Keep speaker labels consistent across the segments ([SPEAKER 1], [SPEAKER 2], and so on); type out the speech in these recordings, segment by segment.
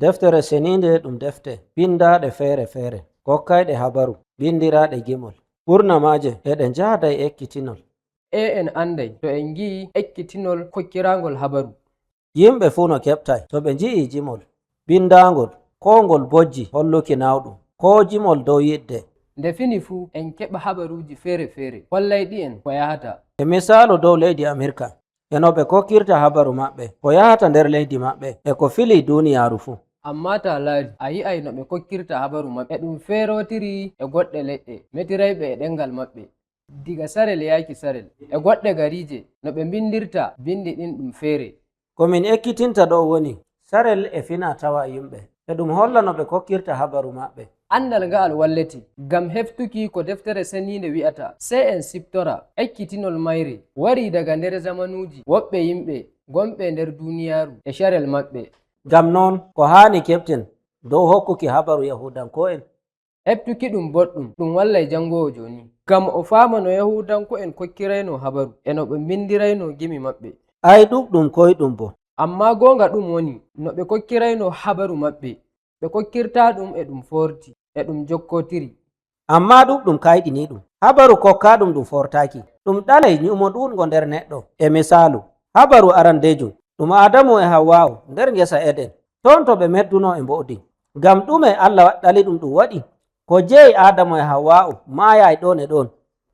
[SPEAKER 1] Deftere seninde ɗum defte bindaɗe feere-feere kokkayɗe habaru bindiraɗe gimol. Ɓurna maaje eɗe njahda e ekkitinol.
[SPEAKER 2] En anday to en ngi'i ekkitinol kokkirangol habaru.
[SPEAKER 1] Yimɓe fuu no keɓtay to ɓe nji'i jimol bindangol ko ngol bojji holluki nawɗum ko jimol dow yidde.
[SPEAKER 2] Nde fini fuu en keɓa habaruji feere-feere hollayɗi en ko yahata.
[SPEAKER 1] E misalu dow leydi Amerika eno ɓe kokkirta habaru maɓɓe ko yahata nder leydi maɓɓe e ko fili duniyaaru fuu.
[SPEAKER 2] Amma ta laari a yi'ay no ɓe kokkirta habaru maɓɓe e ɗum feerotiri e goɗɗe leɗɗe metirayɓe e ɗengal maɓɓe diga sarel yaaki sarel e goɗɗe garije no ɓe bindirta bindi ɗin ɗum feere.
[SPEAKER 1] Komin ekkitinta ɗo woni sarel e fina tawa yimɓe e ɗum holla no ɓe kokkirta habaru maɓɓe.
[SPEAKER 2] Andal nga'al walleti ngam heftuki ko deftere seninde wi'ata sey en siftora ekkitinol mayre wari daga nder zamanuji woɓɓe yimɓe gonɓe nder duniyaaru e sharel maɓɓe.
[SPEAKER 1] Ngam noon ko haani keɓten dow hokkuki habaru Yahuudanko'en.
[SPEAKER 2] Heftuki ɗum boɗɗum ɗum wallay jangowo joni ngam o faama no Yahuudanko'en kokkirayno habaru e no ɓe bindirayno gimi maɓɓe.
[SPEAKER 1] Ay ɗuɗɗum koyɗum bo.
[SPEAKER 2] Amma gonga ɗum woni no ɓe kokkirayno habaru maɓɓe ɓe kokkirta ɗum e ɗum forti e ɗum jokkotiri.
[SPEAKER 1] Amma ɗuɗɗum kayɗini ɗum habaru kokkaɗum ɗum fortaki ɗum ɗalay nyumo ɗuɗgo nder neɗɗo. E misalu habaru arandejum ɗum Adamu e Hawwa'u nder ngesa Eden ton to ɓe medduno e mboɗi ngam ɗume Allah ɗali ɗum ɗum waɗi ko jeyi Adamu e Hawwa'u maayay ɗon e ɗon.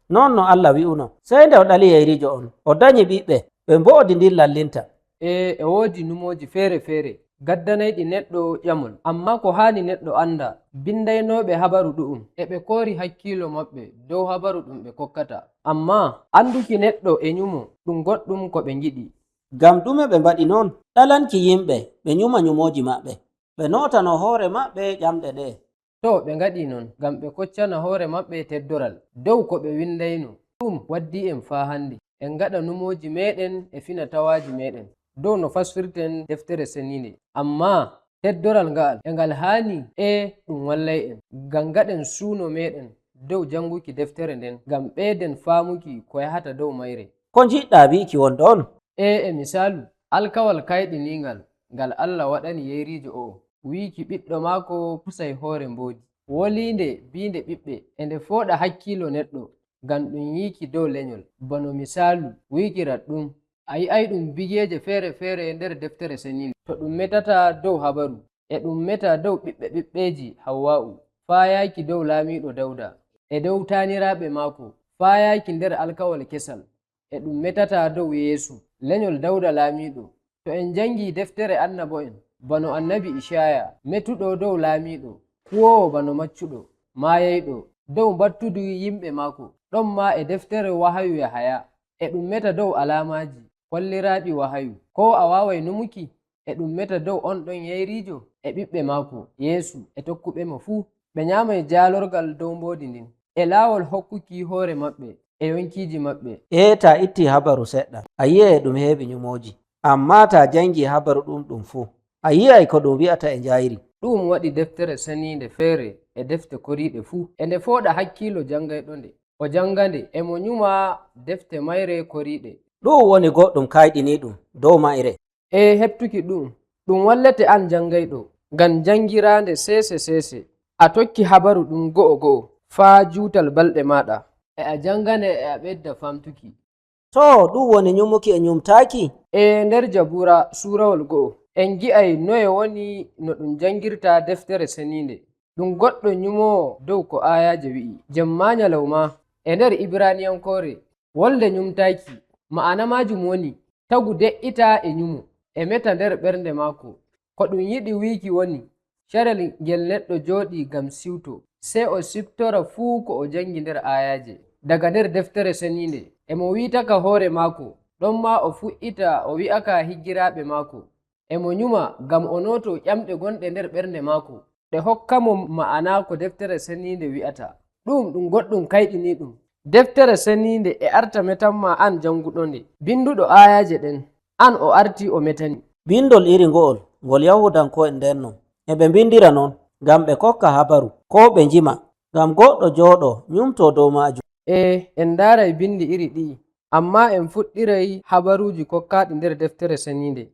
[SPEAKER 1] Non no Allah wi'uno sey nde o ɗali yeyrijo on o dañi ɓiɓɓe ɓe mboɗi ndin lallinta.
[SPEAKER 2] E woodi numoji feere-feere gaddanayɗi neɗɗo ƴamol amma ko haani neɗɗo anda bindaynoɓe habaru ɗu'um e ɓe koori hakkilo maɓɓe dow habaru ɗum ɓe kokkata. Amma anduki neɗɗo e nyumo ɗum goɗɗum ko ɓe ngiɗi.
[SPEAKER 1] Ngam ɗume ɓe mbaɗi noon ɗalanki yimɓe ɓe nyuma nyumoji maɓɓe ɓe notano hoore maɓɓe ƴamɗe ɗe.
[SPEAKER 2] To ɓe ngaɗi non ngam ɓe koccana hoore maɓɓe teddoral dow ko ɓe windayno. Ɗum waddi en faa hande en ngaɗa numoji meɗen e fina tawaji meɗen dow no fasfirten deftere seninde. Amma teddoral nga'al e ngal haani ɗum wallay en ngam gaɗen suuno meɗen dow janguki deftere nden ngam ɓeyden faamuki ko yahata dow mayre.
[SPEAKER 1] Ko jiɗɗa wiiki wonɗo on?
[SPEAKER 2] E misalu alkawal kayɗiningal ngal Allah waɗani yeyrijo o wiiki ɓiɗɗo maako pusay hoore mboodi wolinde biinde ɓiɓɓe e nde fooɗa hakkilo neɗɗo ngam ɗum yiiki dow lenyol. Bano misalu wiikirat ɗum a yi'ay ɗum bigeje feere-feere nder deftere seninde to ɗum metata dow habaru e ɗum meta dow ɓiɓɓe ɓiɓɓeji Hawwa'u faa yaaki dow laamiɗo Dawda e dow taaniraaɓe maako faa yaaki nder alkawal kesal e ɗum metata dow Yeesu lenyol Dawda laamiɗo. To en jangi deftere annabo'en bano annabi Ishaya metuɗo dow laamiɗo kuwowo bano maccuɗo maayayɗo dow battudu yimɓe maako ɗon ma e deftere wahayu Yahaya e ɗum meta dow alamaji holliraaɗi wahayu ko a waaway numuki e ɗum meta dow on ɗon yeyrijo e ɓiɓɓe maako Yeesu e tokkuɓe mo fuu ɓe nyaamay jaalorgal dow mboodi ndin e laawol hokkuki hoore maɓɓe e yonkiji maɓɓe.
[SPEAKER 1] Ta itti habaru seɗɗa a yi'ay ɗum heɓi nyumoji amma ta jangi habaru ɗum fuu a yi'ay ko ɗum wi'ata e njayri.
[SPEAKER 2] Ɗum waɗi deftere seninde feere e defte koriɗe fuu e nde fooɗa hakkilo jangayɗo nde o janga nde e mo nyuma defte mayre koriɗe.
[SPEAKER 1] Ɗum woni goɗɗum kayɗini ɗum dow mayre.
[SPEAKER 2] Heftuki ɗum wallete an jangayɗo ngam jangirande sese a tokki habaru ɗum go'o faa juutal balɗe maɗa e a jangane e a ɓedda famtuki.
[SPEAKER 1] To ɗum woni nyumuki e nyumtaki.
[SPEAKER 2] Nder Jabura surawol 1 en gi'ay noye woni no ɗum jangirta deftere seninde ɗum goɗɗo nyumowo dow ko ayaje wi'i jemma nyalawma e nder Ibraniyankore wolde nyumtaki ma'ana majum woni tagu de'ita e nyumo e meta nder ɓernde maako ko ɗum yiɗi wiiki woni sharel ngel neɗɗo jooɗi ngam siwto sey o siftora fuu ko o jangi nder ayaje daga nder deftere seninde e mo wi'itaka hoore maako ɗon ma o fuɗɗita o wi'aka higgiraaɓe maako e mo nyuma ngam o noto ƴamɗe gonɗe nder ɓernde maako ɗe hokka mo ma'ana ko deftere seninde wi'ata. Ɗum goɗɗum kayɗini ɗum deftere seninde e arta metanma an janguɗo nde binduɗo ayaje ɗen an o arti o metani.
[SPEAKER 1] Bindol iri ngo'ol ngol Yahuudanko'en nden non e ɓe bindira non ngam ɓe kokka habaru ko ɓe njima ngam goɗɗo jooɗo nyumto dow majum.
[SPEAKER 2] En ndaray bindi iri ɗi amma en fuɗɗiray habaruji kokkaɗi nder deftere seninde